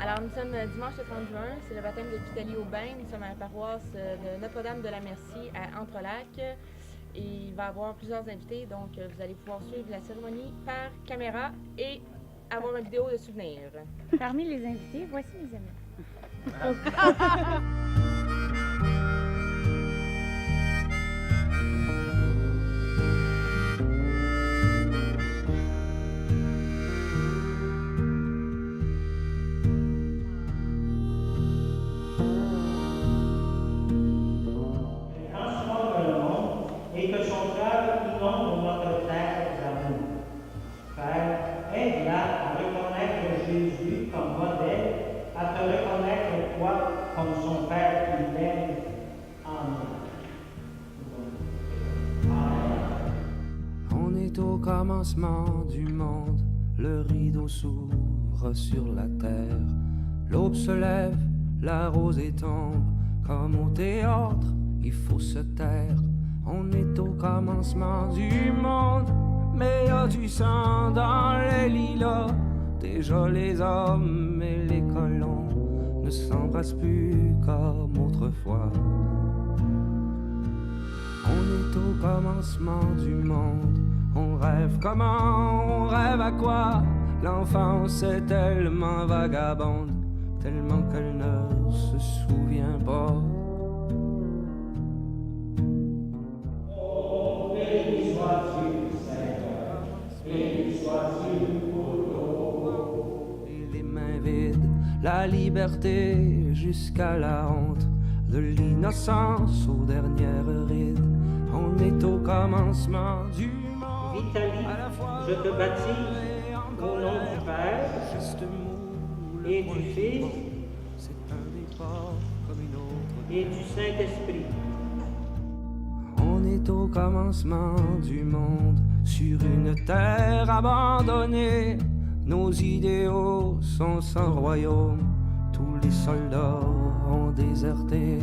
Alors, nous sommes dimanche le 30 juin, c'est le baptême de Vitaly Aubin. Nous sommes à la paroisse de Notre-Dame de la Merci à Entrelacs. Et il va y avoir plusieurs invités, donc vous allez pouvoir suivre la cérémonie par caméra et avoir une vidéo de souvenir. Parmi les invités, voici mes amis. Et que son cœur inonde notre terre d'amour. Père, aide-la à reconnaître Jésus comme modèle, à te reconnaître toi comme son Père qui l'aime. Amen. On est au commencement du monde, le rideau s'ouvre sur la terre. L'aube se lève, la rosée tombe, comme au théâtre, il faut se taire. On est au commencement du monde, mais y a du sang dans les lilas. Déjà les hommes et les colons ne s'embrassent plus comme autrefois. On est au commencement du monde, on rêve comment, on rêve à quoi? L'enfance est tellement vagabonde, tellement qu'elle ne se souvient pas. Et les mains vides, la liberté jusqu'à la honte, de l'innocence aux dernières rides. On est au commencement du monde. Vitaly, je te baptise au nom du Père et du Fils et du Saint-Esprit. On est au commencement du monde, sur une terre abandonnée. Nos idéaux sont sans royaume, tous les soldats ont déserté.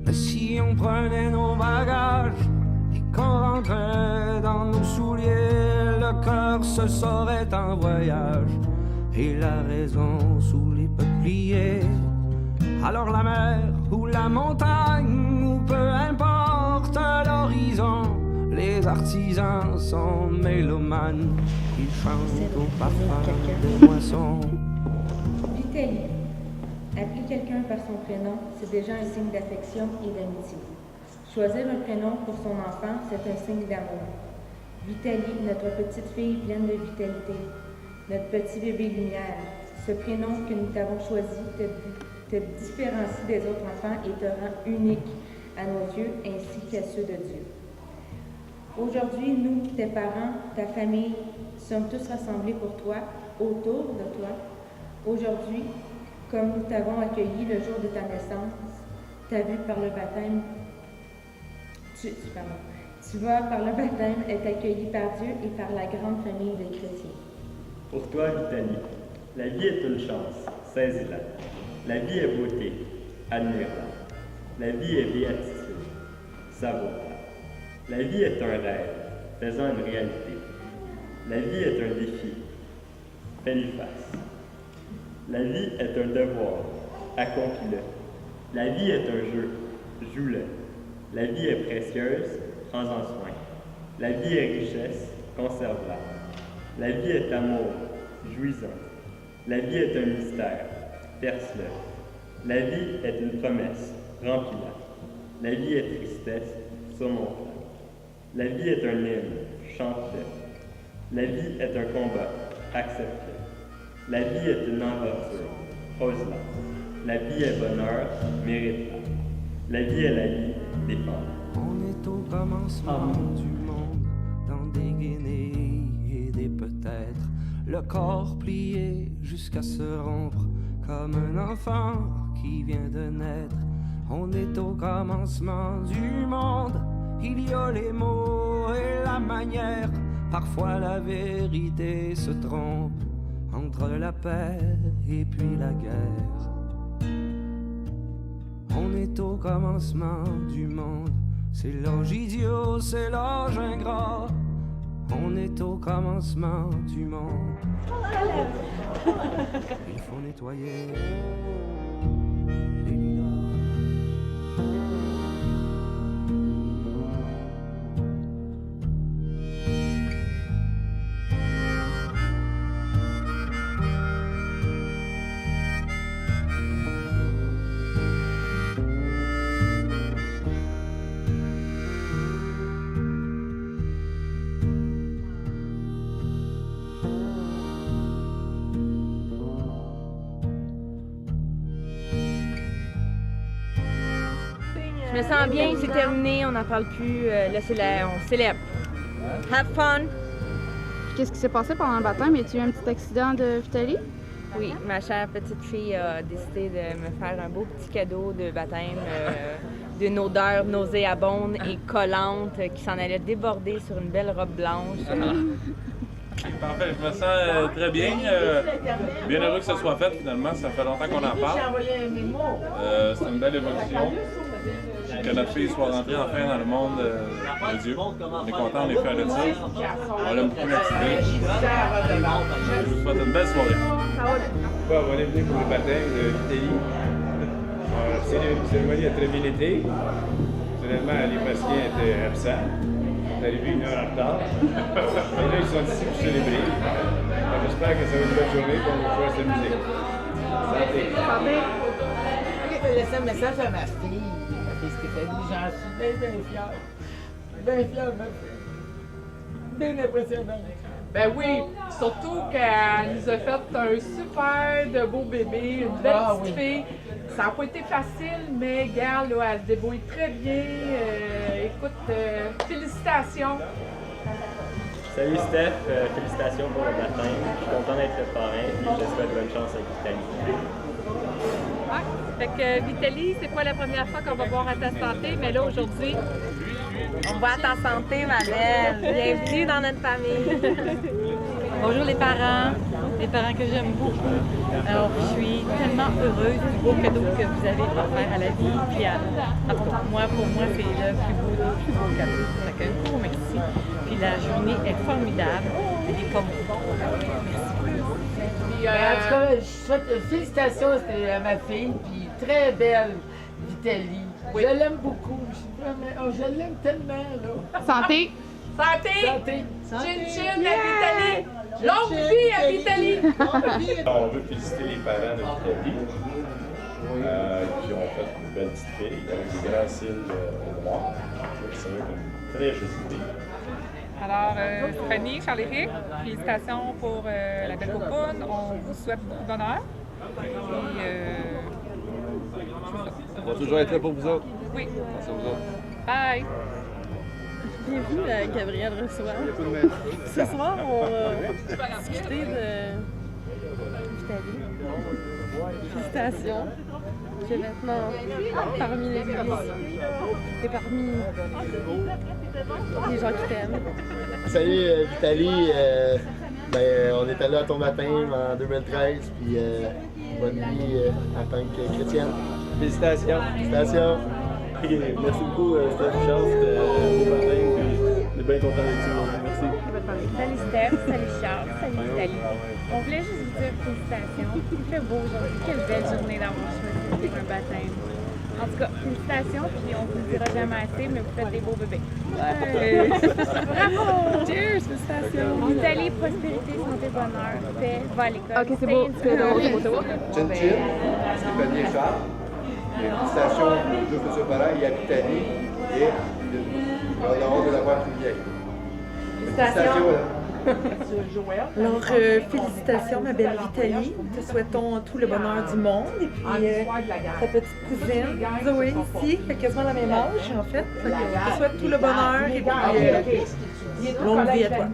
Mais si on prenait nos bagages et qu'on rentrait dans nos souliers, le cœur se saurait en voyage et la raison sous les peupliers. Alors la mer ou la montagne ou peu importe l'horizon, les artisans sont mélomanes, ils chantent au parfum des moissons. Vitaly. Appeler quelqu'un par son prénom, c'est déjà un signe d'affection et d'amitié. Choisir un prénom pour son enfant, c'est un signe d'amour. Vitaly, notre petite fille pleine de vitalité, notre petit bébé lumière, ce prénom que nous t'avons choisi te différencie des autres enfants et te rend unique à nos yeux ainsi qu'à ceux de Dieu. Aujourd'hui, nous, tes parents, ta famille, sommes tous rassemblés pour toi, autour de toi. Aujourd'hui, comme nous t'avons accueilli le jour de ta naissance, ta vue par le baptême, tu vas par le baptême être accueilli par Dieu et par la grande famille des chrétiens. Pour toi, Vitaly, la vie est une chance, saisis-la. La vie est beauté, admire-la. La vie est béatitude, savoure-la. La vie est un rêve, faisant une réalité. La vie est un défi, fais-lui face. La vie est un devoir, accomplis-le. La vie est un jeu, joue-le. La vie est précieuse, prends-en soin. La vie est richesse, conserve-la. La vie est amour, jouis-en. La vie est un mystère, perce-le. La vie est une promesse, remplis-la. La vie est tristesse, surmonte-la. La vie est un hymne, chante-le. La vie est un combat, accepte-le. La vie est une aventure, ose-la. La vie est bonheur, mérite-la. La vie est la vie, défends-la. On est au commencement du monde, dans des guinées et des peut-être, le corps plié jusqu'à se rompre, comme un enfant qui vient de naître. On est au commencement du monde, il y a les mots et la manière, parfois la vérité se trompe, entre la paix et puis la guerre. On est au commencement du monde, c'est l'âge idiot, c'est l'âge ingrat. On On est au commencement du monde. Il faut nettoyer les lilas. Je me sens bien, c'est terminé, on n'en parle plus. Là, on célèbre. Have fun! Qu'est-ce qui s'est passé pendant le baptême? Y a-t-il eu un petit accident de Vitaly? Oui, ma chère petite fille a décidé de me faire un beau petit cadeau de baptême d'une odeur nauséabonde et collante qui s'en allait déborder sur une belle robe blanche. Parfait, je me sens très bien. Bien heureux que ce soit fait finalement, ça fait longtemps qu'on en parle. C'est une belle évolution. Que notre fille soit rentrée enfin dans le monde de Dieu. On est content, on est fiers de ça. On l'aime beaucoup, notre fille. Je vous souhaite une belle soirée. On est venu pour le baptême de Vitaly. La cérémonie a très bien été. Finalement, les Pasquiens étaient absents. On est arrivé 1 heure en retard. Et là, ils sont ici pour célébrer. Alors, j'espère que ça va être une bonne journée pour nous faire cette musique. Santé. Je vais laisser un message à ma fille. Ma fille Stéphanie, j'en suis bien fière. Bien fière de ma fille. Bien impressionnante. Ben oui, surtout qu'elle nous a fait un super de beau bébé, une belle petite fille. Ça n'a pas été facile, mais regarde, là, elle se débrouille très bien. Écoute, félicitations. Salut Steph, félicitations pour le baptême. Je suis content d'être le parrain et je te souhaite bonne chance avec Vitaly. Ouais. Fait que Vitaly, c'est pas la première fois qu'on va boire à ta santé, mais là aujourd'hui, On boit à ta santé, ma belle. Bienvenue dans notre famille. Bonjour les parents que j'aime beaucoup. Alors, je suis tellement heureuse du beau cadeau que vous avez offert à la vie. Puis en tout cas, pour moi, c'est le plus beau cadeau. Fait qu'un gros merci. Puis la journée est formidable. Elle est comme Puis, en tout cas, je souhaite félicitations à ma fille, puis très belle Vitaly. Je l'aime beaucoup. Je l'aime tellement, là. Santé! Santé! Santé! Chin chin à Vitaly! Longue vie à Vitaly! On veut féliciter les parents de Vitaly qui ont fait une belle petite fille avec des grands cils noirs. Ça va être une très jolie fille. Alors, Stéphanie, Charles-Éric, félicitations pour la belle cocoune. On vous souhaite beaucoup de bonheur. On va toujours être là pour vous autres. Oui. Merci à vous autres. Bye! bienvenue à Gabriel Reçoit. Ce soir, on va discuter de Vitaly. Félicitations. Qui est maintenant parmi les églises et parmi les gens qui t'aiment. Salut Vitaly, on est allé à ton baptême en 2013, puis bonne vie en tant que chrétienne. Félicitations. Félicitations. Merci beaucoup, c'était une chance de beau baptême, puis on est bien content d'être ici. Merci. Salut Steph, salut Charles, salut Vitaly. On voulait juste vous dire félicitations. Il fait beau aujourd'hui. Quelle belle journée d'avoir choisi pour un baptême. En tout cas, félicitations, puis on vous le dira jamais assez, mais vous faites des beaux bébés. Ouais. Bravo! Cheers, félicitations! Vitaly, prospérité, santé, bonheur, paix, va à l'école. Ok, c'est beau. Chin Chin, Stéphanie et Charles. Félicitations aux deux futurs parents et à Vitaly. Et on a hâte de l'avoir plus vieille. Félicitations. Alors, félicitations, ma belle Vitaly. Nous te souhaitons tout le bonheur du monde. Et puis, ta petite cousine, Zoé, ici, qui a quasiment la même âge, en fait. On te souhaite tout le bonheur et puis longue vie à toi.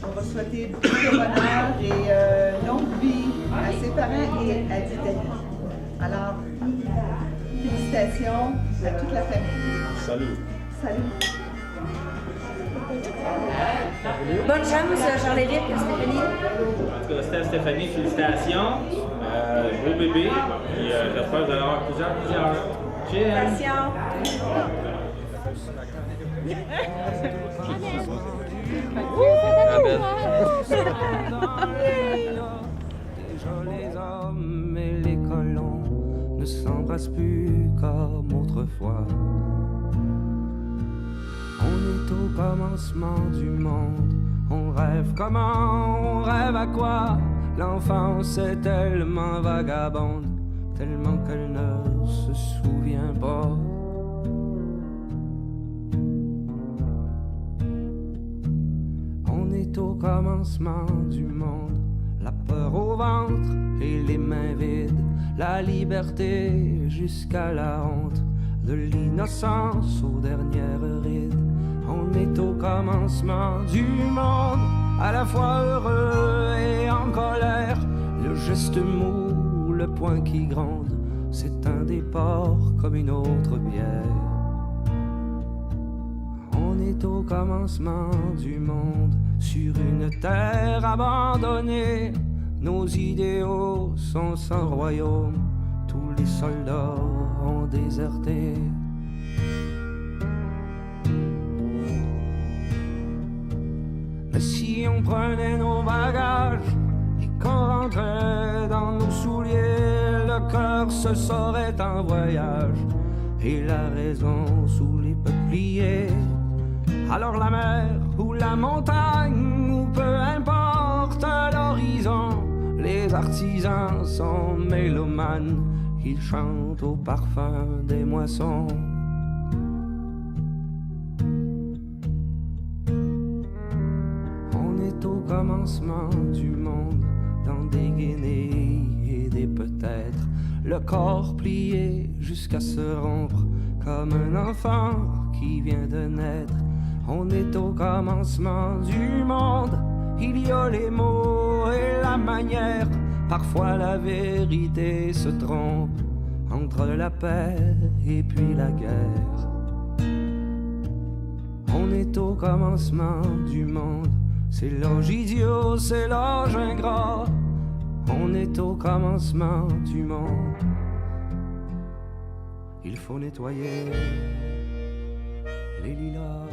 On va souhaiter beaucoup de bonheur et longue vie à ses parents et à Vitaly. Alors, félicitations à toute la famille. Salut. Salut. Bonne chance, Charles-Éric, Stéphanie. En tout cas, Stéphanie, félicitations. Beau bébé. Et j'espère que vous allez avoir plusieurs. Cheers! Patient. Déjà les hommes et les colons ne s'embrassent plus comme autrefois. On est au commencement du monde. On rêve comment, on rêve à quoi? L'enfance est tellement vagabonde, tellement qu'elle ne se souvient pas. On est au commencement du monde, la peur au ventre et les mains vides, la liberté jusqu'à la honte, de l'innocence aux dernières rides. On est au commencement du monde, à la fois heureux et en colère. Le geste mou, le poing qui gronde, c'est un départ comme une autre bière. On est au commencement du monde, sur une terre abandonnée. Nos idéaux sont sans royaume, tous les soldats ont déserté. Mais si on prenait nos bagages et qu'on rentrait dans nos souliers, le cœur se saurait en voyage et la raison sous les peupliers. Alors la mer ou la montagne ou peu importe l'horizon, les artisans sont mélomanes, ils chantent au parfum des moissons. On est au commencement du monde, dans des guenilles et des peut-être, le corps plié jusqu'à se rompre comme un enfant qui vient de naître. On est au commencement du monde, il y a les mots et la manière. Parfois la vérité se trompe entre la paix et puis la guerre. On est au commencement du monde, c'est l'âge idiot, c'est l'âge ingrat. On est au commencement du monde, il faut nettoyer les lilas.